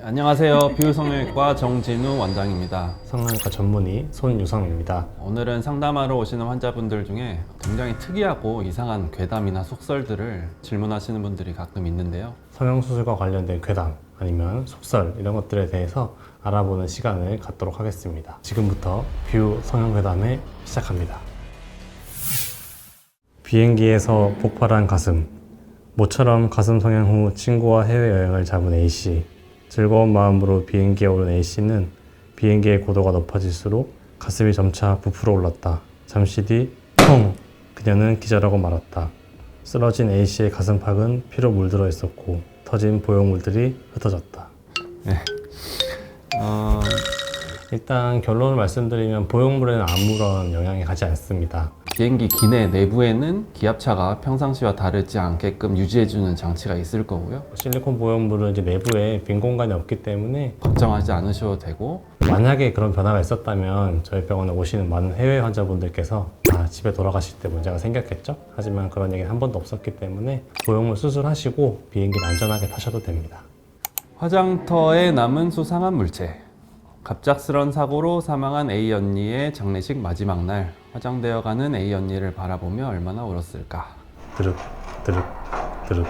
안녕하세요. 비유성형외과 정진우 원장입니다. 성형외과 전문의 손유성입니다. 오늘은 상담하러 오시는 환자분들 중에 굉장히 특이하고 이상한 괴담이나 속설들을 질문하시는 분들이 가끔 있는데요. 성형수술과 관련된 괴담 아니면 속설 이런 것들에 대해서 알아보는 시간을 갖도록 하겠습니다. 지금부터 뷰 성형괴담회 시작합니다. 비행기에서 폭발한 가슴. 모처럼 가슴 성형 후 친구와 해외여행을 잡은 A씨. 즐거운 마음으로 비행기에 오른 A씨는 비행기의 고도가 높아질수록 가슴이 점차 부풀어 올랐다. 잠시 뒤 펑! 그녀는 기절하고 말았다. 쓰러진 A씨의 가슴팍은 피로 물들어 있었고 터진 보형물들이 흩어졌다. 일단 결론을 말씀드리면 보형물에는 아무런 영향이 가지 않습니다. 비행기 기내 내부에는 기압차가 평상시와 다르지 않게끔 유지해주는 장치가 있을 거고요. 실리콘 보형물은 이제 내부에 빈 공간이 없기 때문에 걱정하지 않으셔도 되고, 만약에 그런 변화가 있었다면 저희 병원에 오시는 많은 해외 환자분들께서 집에 돌아가실 때 문제가 생겼겠죠? 하지만 그런 얘기는 한 번도 없었기 때문에 보형물 수술하시고 비행기를 안전하게 타셔도 됩니다. 화장터에 남은 수상한 물체. 갑작스런 사고로 사망한 A 언니의 장례식 마지막 날, 화장되어 가는 A 언니를 바라보며 얼마나 울었을까. 드륵 드륵 드륵.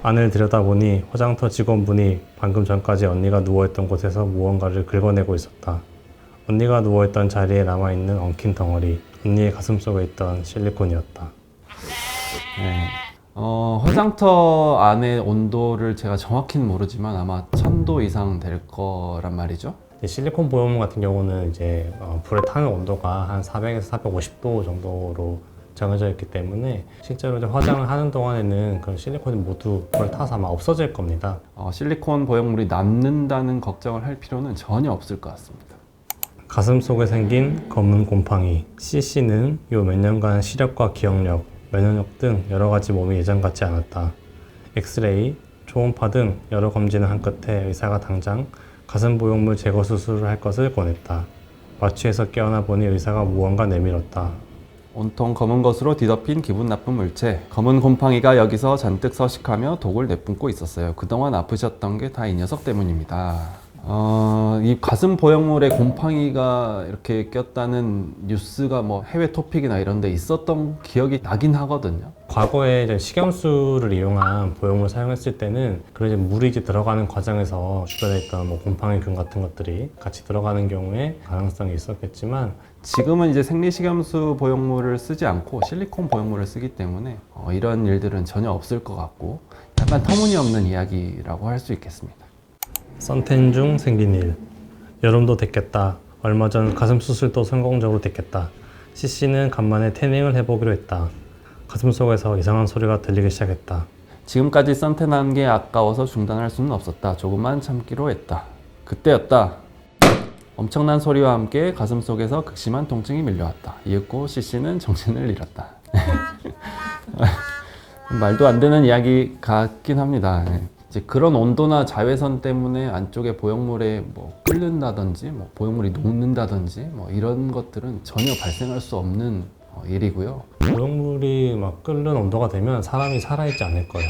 안을 들여다보니 화장터 직원분이 방금 전까지 언니가 누워있던 곳에서 무언가를 긁어내고 있었다. 언니가 누워있던 자리에 남아있는 엉킨 덩어리, 언니의 가슴속에 있던 실리콘이었다. 네. 화장터 안의 온도를 제가 정확히는 모르지만 아마 1000도 이상 될 거란 말이죠. 실리콘 보형물 같은 경우는 이제 불에 타는 온도가 한 400에서 450도 정도로 정해져 있기 때문에 실제로 이제 화장을 하는 동안에는 그런 실리콘이 모두 불에 타서 아마 없어질 겁니다. 실리콘 보형물이 남는다는 걱정을 할 필요는 전혀 없을 것 같습니다. 가슴 속에 생긴 검은 곰팡이. C씨는 요 몇 년간 시력과 기억력, 면역력 등 여러 가지 몸이 예전 같지 않았다. 엑스레이, 초음파 등 여러 검진을 한 끝에 의사가 당장 가슴 보형물 제거 수술을 할 것을 권했다. 마취에서 깨어나 보니 의사가 무언가 내밀었다. 온통 검은 것으로 뒤덮인 기분 나쁜 물체. 검은 곰팡이가 여기서 잔뜩 서식하며 독을 내뿜고 있었어요. 그동안 아프셨던 게 다 이 녀석 때문입니다. 이 가슴 보형물에 곰팡이가 이렇게 꼈다는 뉴스가 뭐 해외 토픽이나 이런 데 있었던 기억이 나긴 하거든요. 과거에 이제 식염수를 이용한 보형물을 사용했을 때는 그런 이제 물이 이제 들어가는 과정에서 주변에 있던 뭐 곰팡이균 같은 것들이 같이 들어가는 경우에 가능성이 있었겠지만 지금은 이제 생리식염수 보형물을 쓰지 않고 실리콘 보형물을 쓰기 때문에 이런 일들은 전혀 없을 것 같고 약간 터무니없는 이야기라고 할 수 있겠습니다. 선탠 중 생긴 일. 여름도 됐겠다. 얼마 전 가슴 수술도 성공적으로 됐겠다. C씨는 간만에 태닝을 해보기로 했다. 가슴 속에서 이상한 소리가 들리기 시작했다. 지금까지 선탠한 게 아까워서 중단할 수는 없었다. 조금만 참기로 했다. 그때였다. 엄청난 소리와 함께 가슴 속에서 극심한 통증이 밀려왔다. 이윽고 C씨는 정신을 잃었다. 말도 안 되는 이야기 같긴 합니다. 이제 그런 온도나 자외선 때문에 안쪽에 보형물에 뭐 끓는다든지 뭐 보형물이 녹는다든지 뭐 이런 것들은 전혀 발생할 수 없는 일이고요. 보형물이 막 끓는 온도가 되면 사람이 살아있지 않을 거예요.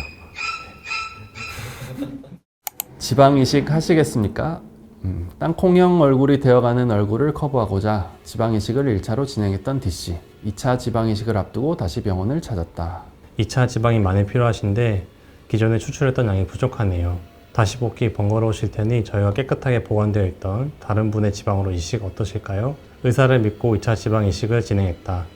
지방 이식 하시겠습니까? 땅콩형 얼굴이 되어가는 얼굴을 커버하고자 지방 이식을 1차로 진행했던 D씨. 2차 지방 이식을 앞두고 다시 병원을 찾았다. 2차 지방이 많이 필요하신데 기존에 추출했던 양이 부족하네요. 다시 볶기 번거로우실 테니 저희가 깨끗하게 보관되어 있던 다른 분의 지방으로 이식 어떠실까요? 의사를 믿고 2차 지방 이식을 진행했다.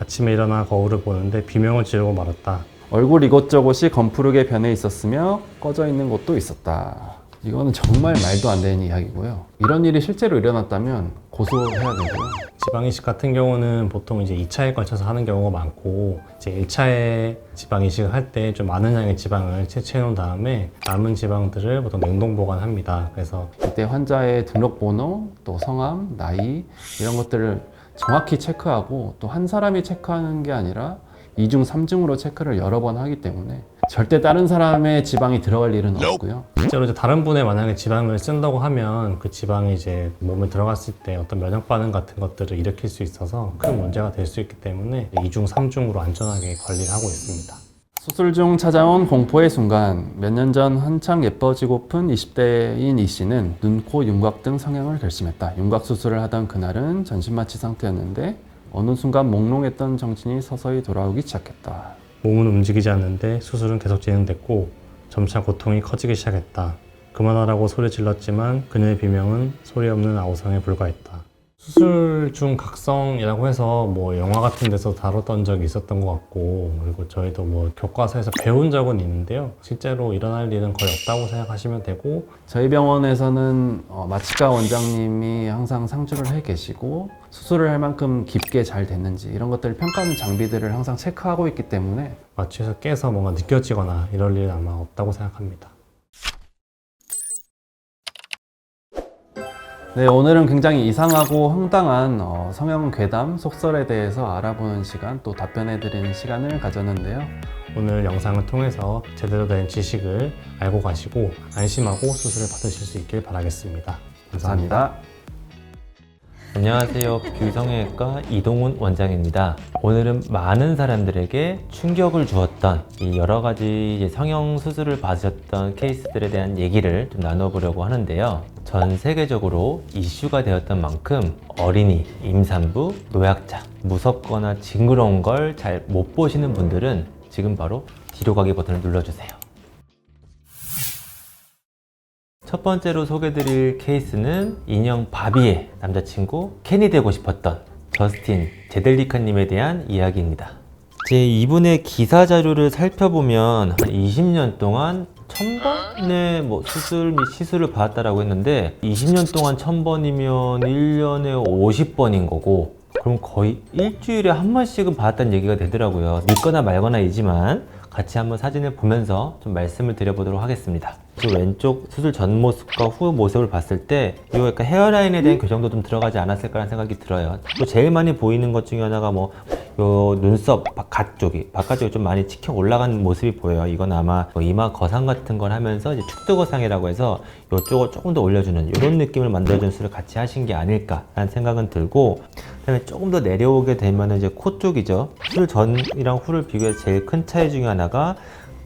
아침에 일어나 거울을 보는데 비명을 지르고 말았다. 얼굴 이곳저곳이 검푸르게 변해 있었으며 꺼져 있는 곳도 있었다. 이거는 정말 말도 안 되는 이야기고요. 이런 일이 실제로 일어났다면 고소해야 되고요. 지방 이식 같은 경우는 보통 이제 2차에 걸쳐서 하는 경우가 많고 이제 1차에 지방 이식을 할 때 좀 많은 양의 지방을 채취해 놓은 다음에 남은 지방들을 보통 냉동 보관합니다. 그래서 이때 환자의 등록번호, 또 성함, 나이 이런 것들을 정확히 체크하고 또 한 사람이 체크하는 게 아니라 2중, 3중으로 체크를 여러 번 하기 때문에 절대 다른 사람의 지방이 들어갈 일은 없고요. 실제로 이제 다른 분의 만약에 지방을 쓴다고 하면 그 지방이 이제 몸에 들어갔을 때 어떤 면역 반응 같은 것들을 일으킬 수 있어서 큰 문제가 될 수 있기 때문에 2중, 3중으로 안전하게 관리를 하고 있습니다. 수술 중 찾아온 공포의 순간. 몇 년 전 한창 예뻐지고픈 20대인 이 씨는 눈, 코, 윤곽 등 성형을 결심했다. 윤곽 수술을 하던 그날은 전신마취 상태였는데 어느 순간 몽롱했던 정신이 서서히 돌아오기 시작했다. 몸은 움직이지 않는데 수술은 계속 진행됐고 점차 고통이 커지기 시작했다. 그만하라고 소리 질렀지만 그녀의 비명은 소리 없는 아우성에 불과했다. 수술 중 각성이라고 해서 뭐 영화 같은 데서 다뤘던 적이 있었던 것 같고, 그리고 저희도 뭐 교과서에서 배운 적은 있는데요. 실제로 일어날 일은 거의 없다고 생각하시면 되고, 저희 병원에서는 마취과 원장님이 항상 상주를 해 계시고 수술을 할 만큼 깊게 잘 됐는지 이런 것들을 평가하는 장비들을 항상 체크하고 있기 때문에 마취에서 깨서 뭔가 느껴지거나 이럴 일은 아마 없다고 생각합니다. 네, 오늘은 굉장히 이상하고 황당한 성형 괴담 속설에 대해서 알아보는 시간, 또 답변해드리는 시간을 가졌는데요. 오늘 영상을 통해서 제대로 된 지식을 알고 가시고 안심하고 수술을 받으실 수 있길 바라겠습니다. 감사합니다. 안녕하세요. 뷰성형외과 이동훈 원장입니다. 오늘은 많은 사람들에게 충격을 주었던 이 여러 가지 이제 성형 수술을 받으셨던 케이스들에 대한 얘기를 좀 나눠보려고 하는데요. 전 세계적으로 이슈가 되었던 만큼 어린이, 임산부, 노약자, 무섭거나 징그러운 걸 잘 못 보시는 분들은 지금 바로 뒤로 가기 버튼을 눌러주세요. 첫 번째로 소개드릴 케이스는 인형 바비의 남자친구 켄이 되고 싶었던 저스틴 제델리카님에 대한 이야기입니다. 이분의 기사 자료를 살펴보면 한 20년 동안 1000번의 뭐 수술 및 시술을 받았다라고 했는데 20년 동안 1000번이면 1년에 50번인 거고, 그럼 거의 일주일에 한 번씩은 받았다는 얘기가 되더라고요. 믿거나 말거나이지만 같이 한번 사진을 보면서 좀 말씀을 드려보도록 하겠습니다. 왼쪽 수술 전 모습과 후 모습을 봤을 때 이 약간 헤어라인에 대한 교정도 좀 들어가지 않았을까라는 생각이 들어요. 또 제일 많이 보이는 것 중에 하나가 뭐 요 눈썹 바깥쪽이 좀 많이 치켜 올라간 모습이 보여요. 이건 아마 뭐 이마 거상 같은 걸 하면서 이제 축두 거상이라고 해서 이쪽을 조금 더 올려주는 이런 느낌을 만들어주는 수술을 같이 하신 게 아닐까라는 생각은 들고, 그다음에 조금 더 내려오게 되면 이제 코 쪽이죠. 수술 전이랑 후를 비교해서 제일 큰 차이 중에 하나가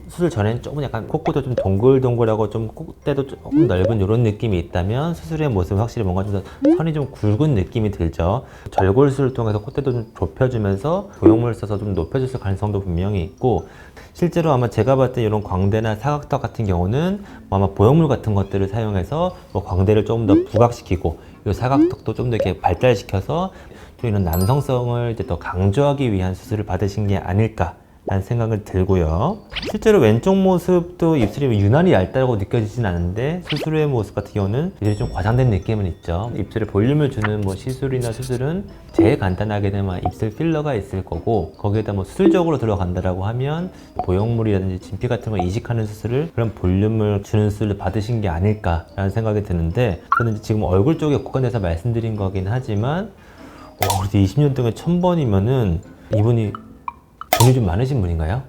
수술 전에는 조금 약간 콧구도 좀 동글동글하고 좀 콧대도 조금 넓은 이런 느낌이 있다면 수술 후의 모습은 확실히 뭔가 좀 더 선이 좀 굵은 느낌이 들죠. 절골술을 통해서 콧대도 좀 좁혀주면서 보형물을 써서 좀 높여줄 가능성도 분명히 있고, 실제로 아마 제가 봤을 때 이런 광대나 사각턱 같은 경우는 뭐 아마 보형물 같은 것들을 사용해서 뭐 광대를 조금 더 부각시키고 이 사각턱도 좀 더 이렇게 발달시켜서 좀 이런 남성성을 이제 더 강조하기 위한 수술을 받으신 게 아닐까 라는 생각을 들고요. 실제로 왼쪽 모습도 입술이 유난히 얇다고 느껴지진 않은데 수술 후의 모습 같은 경우는 이제 좀 과장된 느낌은 있죠. 입술에 볼륨을 주는 뭐 시술이나 수술은 제일 간단하게 되면 입술 필러가 있을 거고, 거기에다 뭐 수술적으로 들어간다라고 하면 보형물이라든지 진피 같은 걸 이식하는 수술을 그런 볼륨을 주는 수술을 받으신 게 아닐까라는 생각이 드는데, 저는 지금 얼굴 쪽에 국한해서 말씀드린 거긴 하지만 그래도 20년 동안 1000번이면은 이분이 돈이 좀 많으신 분인가요?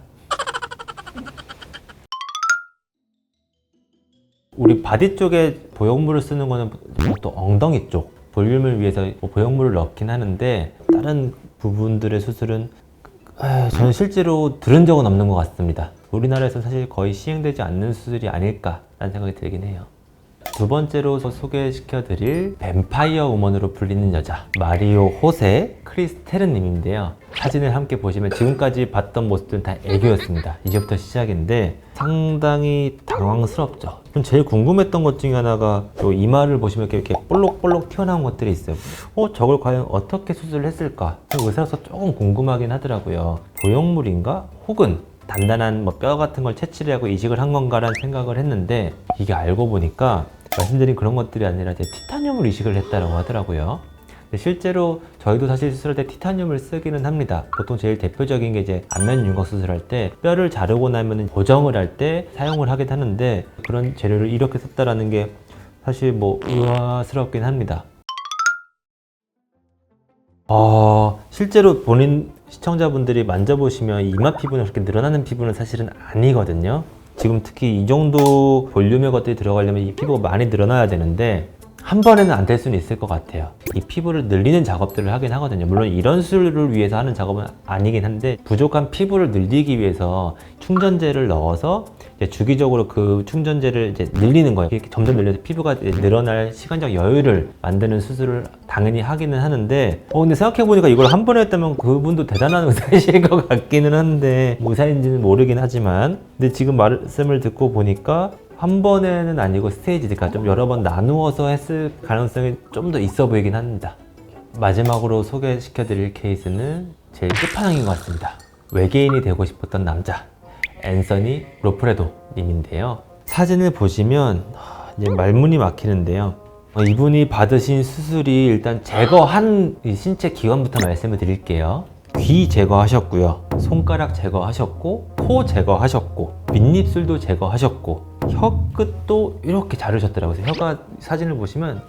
우리 바디 쪽에 보형물을 쓰는 거는 또 엉덩이 쪽 볼륨을 위해서 보형물을 넣긴 하는데, 다른 부분들의 수술은 저는 실제로 들은 적은 없는 것 같습니다. 우리나라에서 사실 거의 시행되지 않는 수술이 아닐까라는 생각이 들긴 해요. 두 번째로 소개시켜 드릴 뱀파이어 우먼으로 불리는 여자, 마리오 호세 크리스테르 님인데요. 사진을 함께 보시면 지금까지 봤던 모습들은 다 애교였습니다. 이제부터 시작인데 상당히 당황스럽죠. 좀 제일 궁금했던 것 중에 하나가 요 이마를 보시면 이렇게 볼록볼록 튀어나온 것들이 있어요. 저걸 과연 어떻게 수술을 했을까? 의사로서 조금 궁금하긴 하더라고요. 보형물인가? 혹은 단단한 뭐 뼈 같은 걸 채취를 하고 이식을 한 건가라는 생각을 했는데, 이게 알고 보니까 말씀드린 그런 것들이 아니라 이제 티타늄을 이식을 했다라고 하더라고요. 근데 실제로 저희도 사실 수술할 때 티타늄을 쓰기는 합니다. 보통 제일 대표적인 게 이제 안면 윤곽 수술할 때 뼈를 자르고 나면 고정을 할 때 사용을 하긴 하는데, 그런 재료를 이렇게 썼다라는 게 사실 뭐 의아스럽긴 합니다. 실제로 본인 시청자분들이 만져보시면 이마 피부는 그렇게 늘어나는 피부는 사실은 아니거든요. 지금 특히 이 정도 볼륨의 것들이 들어가려면 이 피부가 많이 늘어나야 되는데 한 번에는 안 될 수는 있을 것 같아요. 이 피부를 늘리는 작업들을 하긴 하거든요. 물론 이런 수를 위해서 하는 작업은 아니긴 한데 부족한 피부를 늘리기 위해서 충전재를 넣어서 이제 주기적으로 그 충전재를 이제 늘리는 거예요. 이렇게 점점 늘려서 피부가 이제 늘어날 시간적 여유를 만드는 수술을 당연히 하기는 하는데 근데 생각해보니까 이걸 한 번에 했다면 그분도 대단한 의사이실 것 같기는 한데 뭐 의사인지는 모르긴 하지만 근데 지금 말씀을 듣고 보니까 한 번에는 아니고 스테이지니까 좀 여러 번 나누어서 했을 가능성이 좀 더 있어 보이긴 합니다. 마지막으로 소개시켜드릴 케이스는 제일 끝판왕인 것 같습니다. 외계인이 되고 싶었던 남자 앤서니 로프레도 님인데요. 사진을 보시면 이제 말문이 막히는데요. 이분이 받으신 수술이 일단 제거한 이 신체 기관부터 말씀을 드릴게요. 귀 제거하셨고요. 손가락 제거하셨고 코 제거하셨고 밑입술도 제거하셨고 혀 끝도 이렇게 자르셨더라고요. 혀가 사진을 보시면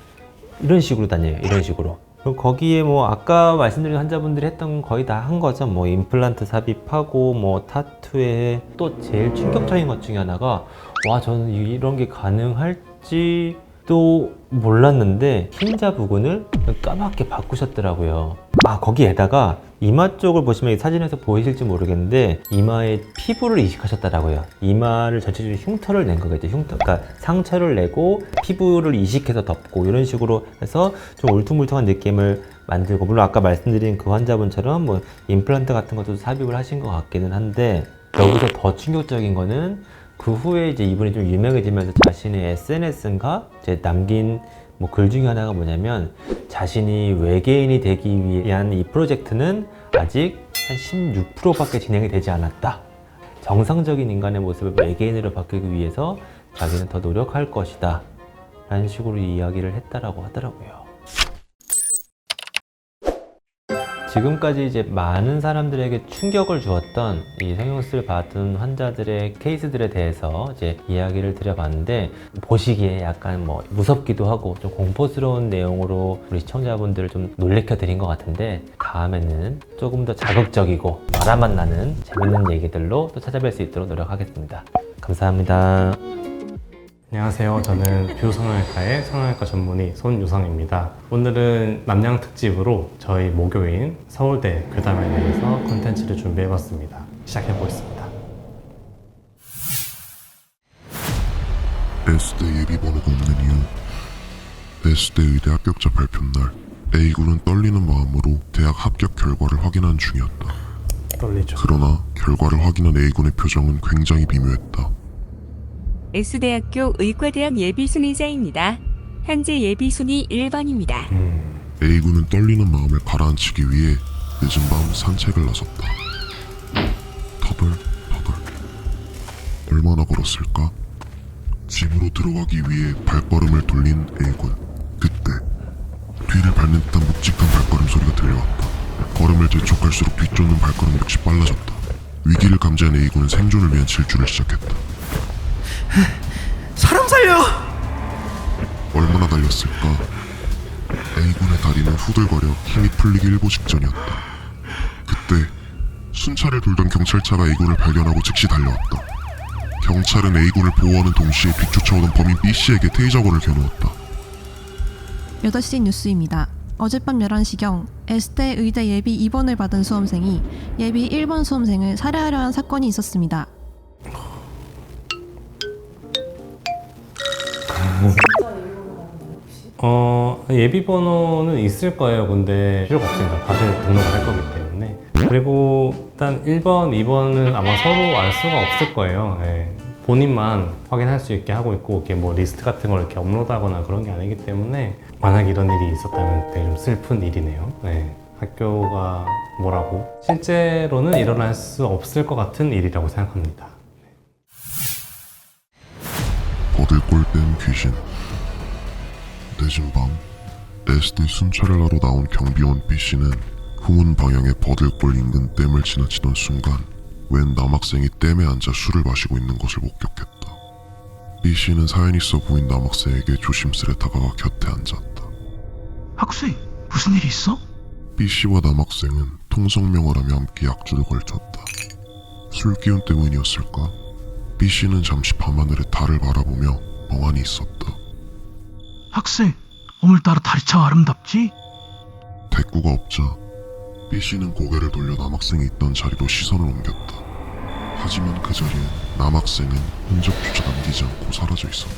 이런 식으로 다녀요. 이런 식으로. 거기에 뭐 아까 말씀드린 환자분들이 했던 거 거의 다 한 거죠. 뭐 임플란트 삽입하고 뭐 타투에 또 제일 충격적인 것 중에 하나가 와 저는 이런 게 가능할지 또 몰랐는데 흰자 부근을 까맣게 바꾸셨더라고요. 거기에다가 이마 쪽을 보시면 사진에서 보이실지 모르겠는데 이마에 피부를 이식하셨더라고요. 이마를 전체적으로 흉터를 낸 거겠죠. 그러니까 상처를 내고 피부를 이식해서 덮고 이런 식으로 해서 좀 울퉁불퉁한 느낌을 만들고 물론 아까 말씀드린 그 환자분처럼 뭐 임플란트 같은 것도 삽입을 하신 것 같기는 한데 여기서 더 충격적인 거는 그 후에 이제 이분이 좀 유명해지면서 자신의 SNS인가 이제 남긴 뭐 글 중에 하나가 뭐냐면 자신이 외계인이 되기 위한 이 프로젝트는 아직 한 16%밖에 진행이 되지 않았다. 정상적인 인간의 모습을 외계인으로 바꾸기 위해서 자기는 더 노력할 것이다. 라는 식으로 이야기를 했다라고 하더라고요. 지금까지 이제 많은 사람들에게 충격을 주었던 이 성형수술 받은 환자들의 케이스들에 대해서 이제 이야기를 드려봤는데 보시기에 약간 뭐 무섭기도 하고 좀 공포스러운 내용으로 우리 시청자분들을 좀 놀래켜 드린 것 같은데 다음에는 조금 더 자극적이고 바람만 나는 재밌는 얘기들로 또 찾아뵐 수 있도록 노력하겠습니다. 감사합니다. 안녕하세요. 저는 뷰성형외과의 성형외과 전문의 손유성입니다. 오늘은 남양 특집으로 저희 모교인 서울대 괴담에 대해서 콘텐츠를 준비해봤습니다. 시작해보겠습니다. S대 예비번호가 없는 이유. S대 의대 합격자 발표날 A군은 떨리는 마음으로 대학 합격 결과를 확인한 중이었다. 떨리죠. 그러나 결과를 확인한 A군의 표정은 굉장히 미묘했다. S대학교 의과대학 예비순위자입니다. 현재 예비순위 1번입니다. A군은 떨리는 마음을 가라앉히기 위해 늦은 밤 산책을 나섰다. 터덜터덜. 얼마나 걸었을까? 집으로 들어가기 위해 발걸음을 돌린 A군. 그때 뒤를 밟는 듯한 묵직한 발걸음 소리가 들려왔다. 걸음을 재촉할수록 뒤쫓는 발걸음 역시 빨라졌다. 위기를 감지한 A군은 생존을 위한 질주를 시작했다. 사람 살려! 얼마나 달렸을까? A군의 다리는 후들거려 힘이 풀리기 일보 직전이었다. 그때 순찰을 돌던 경찰차가 A군을 발견하고 즉시 달려왔다. 경찰은 A군을 보호하는 동시에 뒤쫓아오던 범인 B씨에게 테이저건을 겨누었다. 8시 뉴스입니다. 어젯밤 11시경 S대 의대 예비 2번을 받은 수험생이 예비 1번 수험생을 살해하려 한 사건이 있었습니다. 예비 번호는 있을 거예요. 근데 필요가 없습니다. 다들 등록을 할 거기 때문에. 그리고 일단 1번, 2번은 아마 서로 알 수가 없을 거예요. 네. 본인만 확인할 수 있게 하고 있고 이렇게 뭐 리스트 같은 걸 이렇게 업로드하거나 그런 게 아니기 때문에 만약 이런 일이 있었다면 되게 좀 슬픈 일이네요. 네. 학교가 뭐라고 실제로는 일어날 수 없을 것 같은 일이라고 생각합니다. 거들골 뺀 귀신. 늦은 밤 S대 순찰을 하러 나온 경비원 B씨는 후문 방향의 버들골 인근 댐을 지나치던 순간 웬 남학생이 댐에 앉아 술을 마시고 있는 것을 목격했다. B씨는 사연 있어 보인 남학생에게 조심스레 다가가 곁에 앉았다. 학생, 무슨 일이 있어? B씨와 남학생은 통성명을 하며 함께 약주를 걸쳤다. 술 기운 때문이었을까? B씨는 잠시 밤하늘의 달을 바라보며 멍하니 있었다. 학생, 오늘따라 다리차가 아름답지? 대꾸가 없자 B씨는 고개를 돌려 남학생이 있던 자리로 시선을 옮겼다. 하지만 그 자리에 남학생은 흔적조차 남기지 않고 사라져 있었다.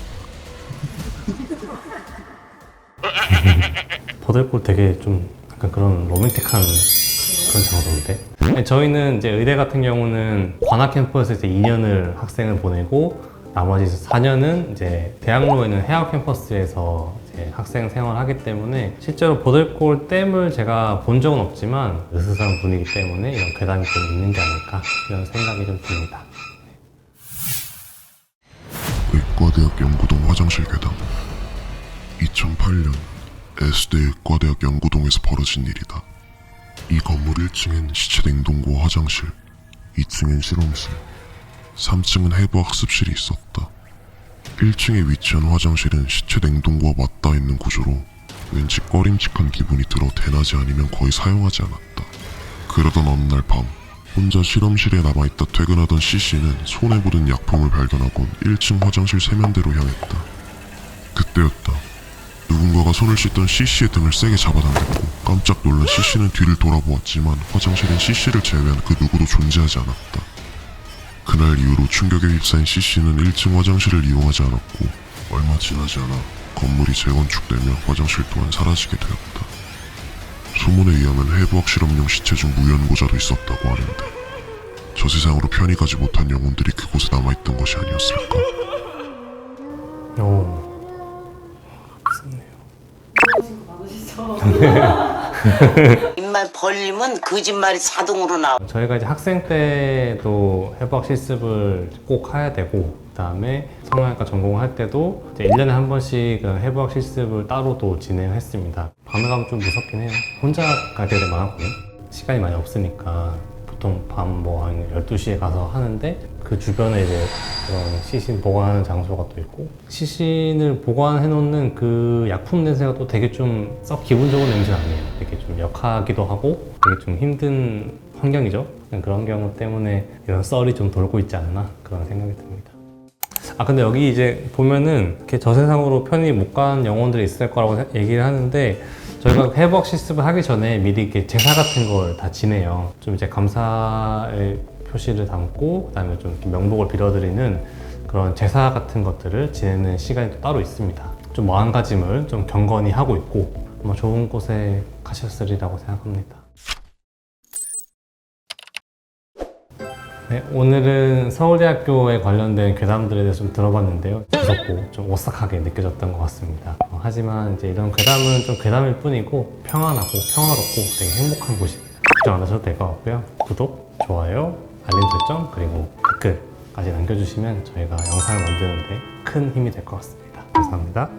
버들골 되게 좀 약간 그런 로맨틱한 그런 장소인데. 네, 저희는 이제 의대 같은 경우는 관악 캠퍼스에서 이제 2년을 학생을 보내고 나머지 4년은 이제 대학로에 있는 해학 캠퍼스에서 이제 학생 생활을 하기 때문에 실제로 버들골 댐을 제가 본 적은 없지만 으스스한 분위기 때문에 이런 괴담이 좀 있는 게 아닐까 이런 생각이 좀 듭니다. 의과대학 연구동 화장실 괴담. 2008년 S대 의과대학 연구동에서 벌어진 일이다. 이 건물 1층엔 시체 냉동고 화장실, 2층엔 실험실, 3층은 해부 학습실이 있었다. 1층에 위치한 화장실은 시체 냉동고와 맞닿아 있는 구조로 왠지 꺼림칙한 기분이 들어 대낮이 아니면 거의 사용하지 않았다. 그러던 어느 날 밤, 혼자 실험실에 남아있다 퇴근하던 C씨는 손에 묻은 약품을 발견하곤 1층 화장실 세면대로 향했다. 그때였다. 누군가가 손을 씻던 C씨의 등을 세게 잡아당겼고 깜짝 놀란 C씨는 뒤를 돌아보았지만 화장실엔 C씨를 제외한 그 누구도 존재하지 않았다. 그날 이후로 충격에 휩싸인 C씨는 1층 화장실을 이용하지 않았고 얼마 지나지 않아 건물이 재건축되며 화장실 또한 사라지게 되었다. 소문에 의하면 해부학 실험용 시체 중 무연고자도 있었다고 하는데 저 세상으로 편히 가지 못한 영혼들이 그곳에 남아있던 것이 아니었을까? 오. 입만 벌리면 거짓말이 자동으로 나와. 저희가 이제 학생 때도 해부학 실습을 꼭 해야 되고 그다음에 성형외과 전공할 때도 이제 1년에 한 번씩 그런 해부학 실습을 따로 또 진행했습니다. 밤에 가면 좀 무섭긴 해요. 혼자 갈 때가 많았거든요. 시간이 많이 없으니까 보통 밤 뭐 한 12시에 가서 하는데 그 주변에 이제 그런 시신 보관하는 장소가 또 있고 시신을 보관해 놓는 그 약품 냄새가 또 되게 좀 썩 기분 좋은 냄새는 아니에요. 되게 좀 역하기도 하고 되게 좀 힘든 환경이죠. 그런 경우 때문에 이런 썰이 좀 돌고 있지 않나 그런 생각이 듭니다. 아 근데 여기 이제 보면은 이렇게 저 세상으로 편히 못 간 영혼들이 있을 거라고 얘기를 하는데 저희가 해부학 실습을 하기 전에 미리 이렇게 제사 같은 걸 다 지내요. 좀 이제 감사의 표시를 담고 그다음에 좀 이렇게 명복을 빌어드리는 그런 제사 같은 것들을 지내는 시간이 또 따로 있습니다. 좀 마음가짐을 좀 경건히 하고 있고 아마 좋은 곳에 가셨으리라고 생각합니다. 네, 오늘은 서울대학교에 관련된 괴담들에 대해서 좀 들어봤는데요. 무섭고 좀 오싹하게 느껴졌던 것 같습니다. 하지만 이제 이런 괴담은 좀 괴담일 뿐이고 평안하고 평화롭고 되게 행복한 곳입니다. 걱정 안 하셔도 될 것 같고요. 구독, 좋아요, 알림 설정, 그리고 댓글까지 남겨주시면 저희가 영상을 만드는데 큰 힘이 될 것 같습니다. 감사합니다.